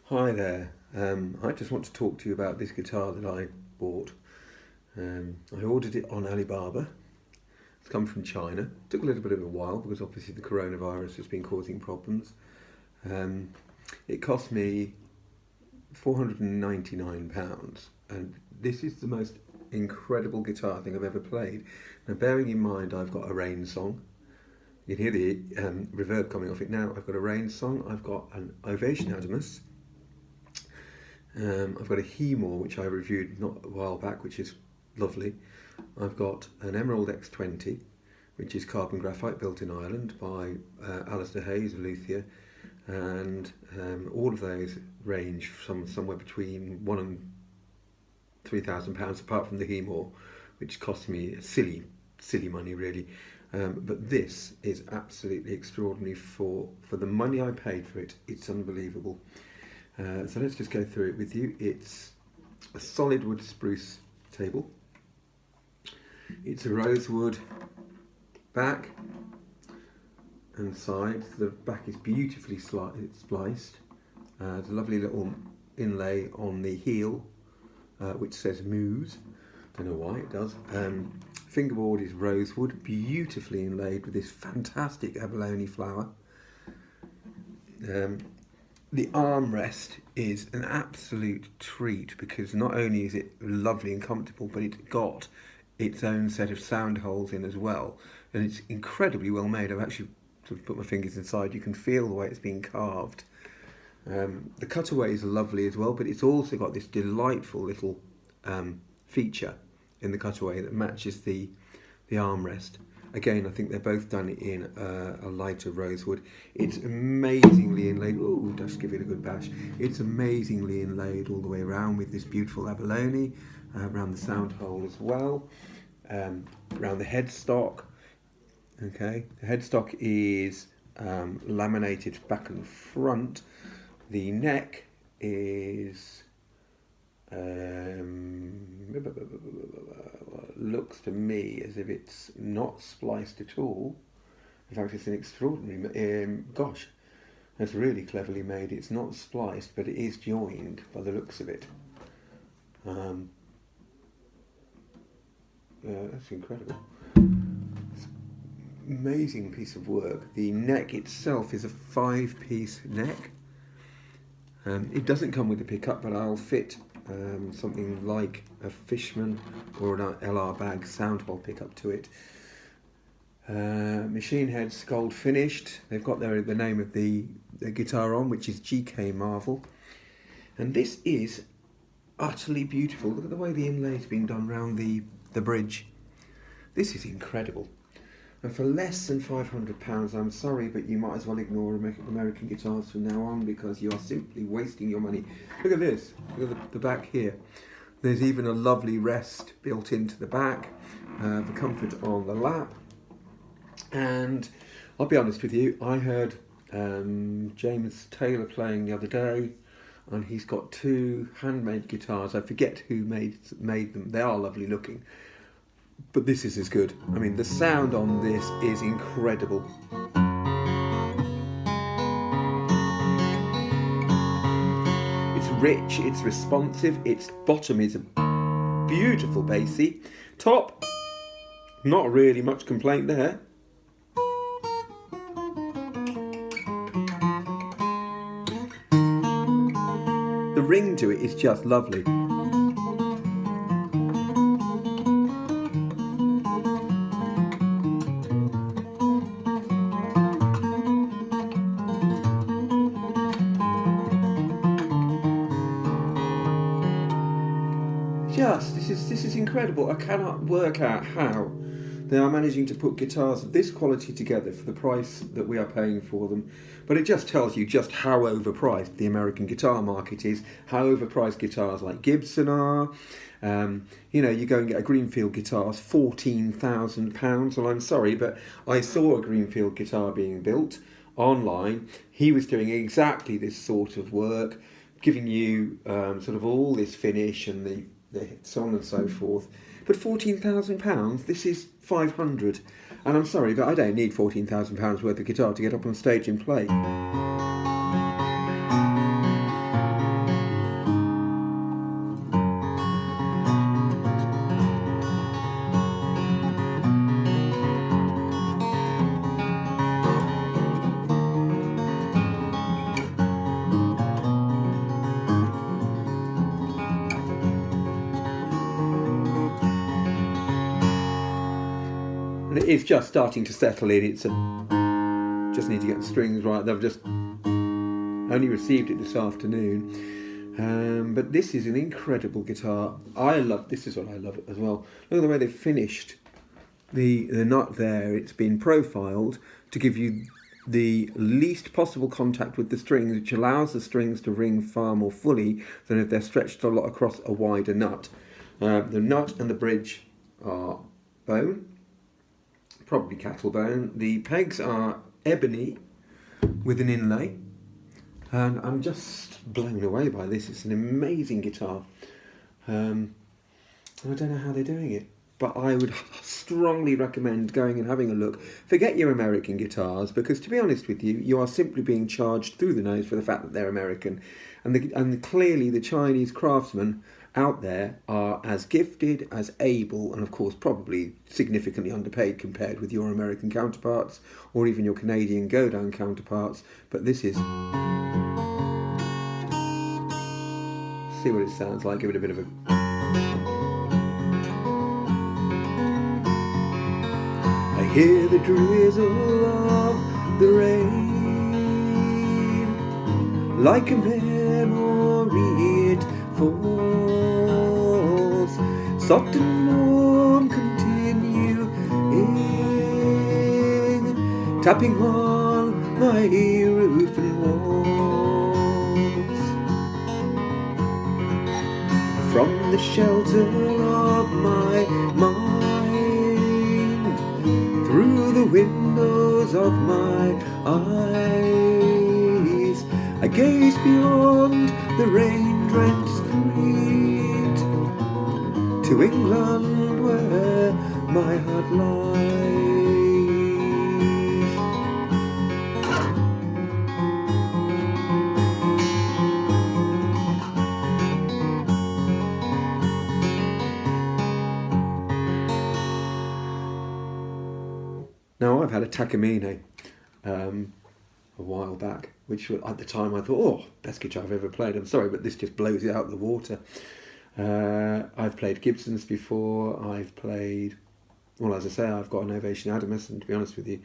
Hi there. I just want to talk to you about this guitar that I bought. I ordered it on Alibaba. It's come from China. Took a little bit of a while because obviously the coronavirus has been causing problems. Um, it cost me £499, and this is the most incredible guitar I think I've ever played. Now, bearing in mind I've got a rain song. You can hear the reverb coming off it now. I've got a rain song. I've got an Ovation Adamus. I've got a Hemor, which I reviewed not a while back, which is lovely. I've got an Emerald X20, which is carbon graphite built in Ireland by Alistair Hayes, a luthier, and all of those range from somewhere between £1,000 and £3,000, apart from the Hemor, which cost me silly money really. But this is absolutely extraordinary for the money I paid for it. It's unbelievable. So let's just go through it with you. It's a solid wood spruce table. It's a rosewood back and sides. The back is beautifully spliced. There's a lovely little inlay on the heel, which says Muse. Don't know why it does. Fingerboard is rosewood, beautifully inlaid with this fantastic abalone flower. The armrest is an absolute treat because not only is it lovely and comfortable, but it's got its own set of sound holes in as well, and it's incredibly well made. I've actually sort of put my fingers inside. You can feel the way it's been carved. The cutaway is lovely as well, but it's also got this delightful little feature in the cutaway that matches the armrest. Again, I think they're both done in a lighter rosewood. It's amazingly inlaid. Oh, just give it a good bash. It's amazingly inlaid all the way around with this beautiful abalone, around the sound hole as well, around the headstock. Okay, the headstock is laminated back and front. The neck is looks to me as if it's not spliced at all. In fact, it's an extraordinary gosh, that's really cleverly made. It's not spliced, but it is joined by the looks of it. That's incredible. It's amazing piece of work. The neck itself is a 5-piece neck. It doesn't come with a pickup, but I'll fit something like a Fishman or an LR bag sound hole pickup to it. Machine heads gold finished. They've got the name of the guitar on, which is GKMarvell, and this is utterly beautiful. Look at the way the inlay's been done around the bridge. This is incredible. And for less than £500, I'm sorry, but you might as well ignore American guitars from now on because you are simply wasting your money. Look at this. Look at the back here. There's even a lovely rest built into the back for comfort on the lap. And I'll be honest with you, I heard James Taylor playing the other day, and he's got 2 handmade guitars. I forget who made them. They are lovely looking. But this is as good. I mean, the sound on this is incredible. It's rich, it's responsive, its bottom is a beautiful bassy. Top, not really much complaint there. The ring to it is just lovely. This is incredible. I cannot work out how they are managing to put guitars of this quality together for the price that we are paying for them. But it just tells you just how overpriced the American guitar market is, how overpriced guitars like Gibson are. You go and get a Greenfield guitar, £14,000. Well, I'm sorry, but I saw a Greenfield guitar being built online. He was doing exactly this sort of work, giving you sort of all this finish and the so on and so forth. But £14,000, this is 500, and I'm sorry, but I don't need £14,000 worth of guitar to get up on stage and play. it's just starting to settle in. Just need to get the strings right. They've just only received it this afternoon. But this is an incredible guitar. This is what I love as well. Look at the way they've finished the nut there. It's been profiled to give you the least possible contact with the strings, which allows the strings to ring far more fully than if they're stretched a lot across a wider nut. The nut and the bridge are bone, probably cattle bone. The pegs are ebony with an inlay, and I'm just blown away by this. It's an amazing guitar. I don't know how they're doing it, but I would strongly recommend going and having a look. Forget your American guitars, because to be honest with you, you are simply being charged through the nose for the fact that they're American. And clearly the Chinese craftsmen out there are as gifted, as able, and of course probably significantly underpaid compared with your American counterparts, or even your Canadian go-down counterparts. But this is... see what it sounds like, give it a bit of a... I hear the drizzle of the rain, like a memory it falls, soft and warm continuing, tapping on my roof and walls. From the shelter of my mind, through the windows of my eyes, I gaze beyond the rain-drenched street to England where my heart lies. Now, I've had a Takamine a while back, which at the time I thought, oh, best guitar I've ever played. I'm sorry, but this just blows it out of the water. I've played Gibsons before. I've played, well, as I say, I've got an Ovation Adamus, and to be honest with you,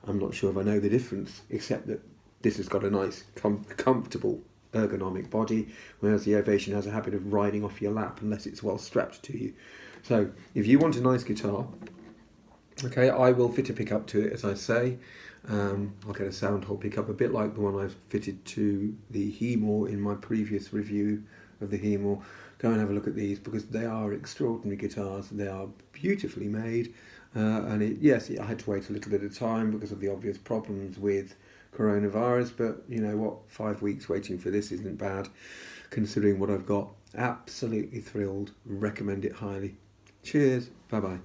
I'm not sure if I know the difference, except that this has got a nice, comfortable, ergonomic body, whereas the Ovation has a habit of riding off your lap unless it's well strapped to you. So, if you want a nice guitar, okay, I will fit a pickup to it, as I say. I'll get a sound hole pickup, a bit like the one I've fitted to the Hemor in my previous review of the Hemor. Go and have a look at these, because they are extraordinary guitars. They are beautifully made, and yes, I had to wait a little bit of time because of the obvious problems with coronavirus, but you know what, 5 weeks waiting for this isn't bad, considering what I've got. Absolutely thrilled, recommend it highly. Cheers, bye bye.